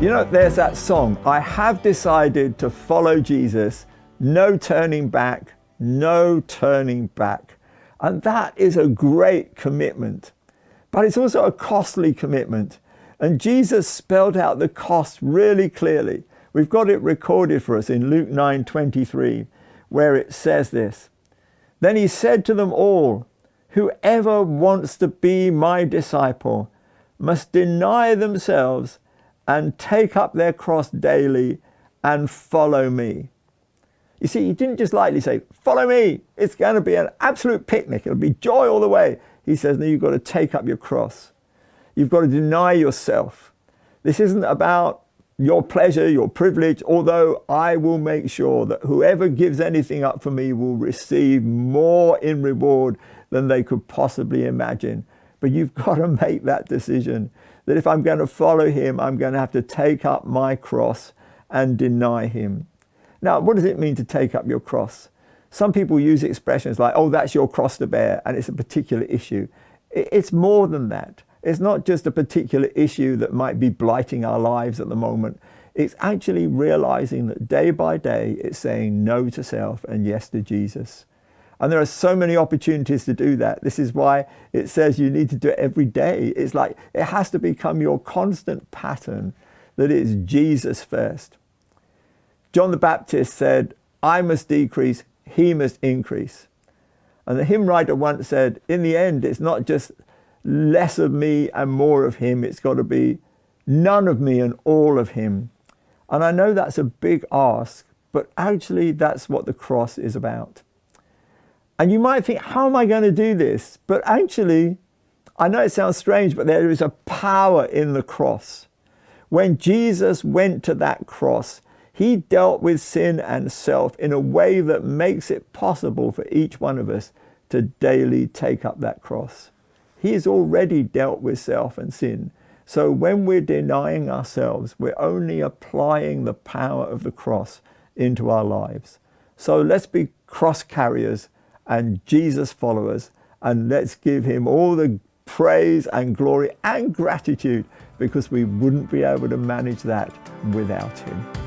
You know, there's that song, I have decided to follow Jesus, no turning back, no turning back. And that is a great commitment, but it's also a costly commitment. And Jesus spelled out the cost really clearly. We've got it recorded for us in Luke 9:23, where it says this. Then he said to them all, whoever wants to be my disciple must deny themselves and take up their cross daily and follow me. You see, he didn't just lightly say, follow me. It's going to be an absolute picnic. It'll be joy all the way. He says, no, you've got to take up your cross. You've got to deny yourself. This isn't about your pleasure, your privilege, although I will make sure that whoever gives anything up for me will receive more in reward than they could possibly imagine. But you've got to make that decision that if I'm going to follow him, I'm going to have to take up my cross and deny him. Now, what does it mean to take up your cross? Some people use expressions like, oh, that's your cross to bear, and it's a particular issue. It's more than that. It's not just a particular issue that might be blighting our lives at the moment. It's actually realizing that day by day, it's saying no to self and yes to Jesus. And there are so many opportunities to do that. This is why it says you need to do it every day. It's like it has to become your constant pattern that it's Jesus first. John the Baptist said, I must decrease, he must increase. And the hymn writer once said, in the end, it's not just less of me and more of him. It's got to be none of me and all of him. And I know that's a big ask, but actually that's what the cross is about. And you might think, how am I going to do this? But actually, I know it sounds strange, but there is a power in the cross. When Jesus went to that cross, he dealt with sin and self in a way that makes it possible for each one of us to daily take up that cross. He has already dealt with self and sin. So when we're denying ourselves, we're only applying the power of the cross into our lives. So let's be cross carriers and Jesus followers, and let's give him all the praise and glory and gratitude, because we wouldn't be able to manage that without him.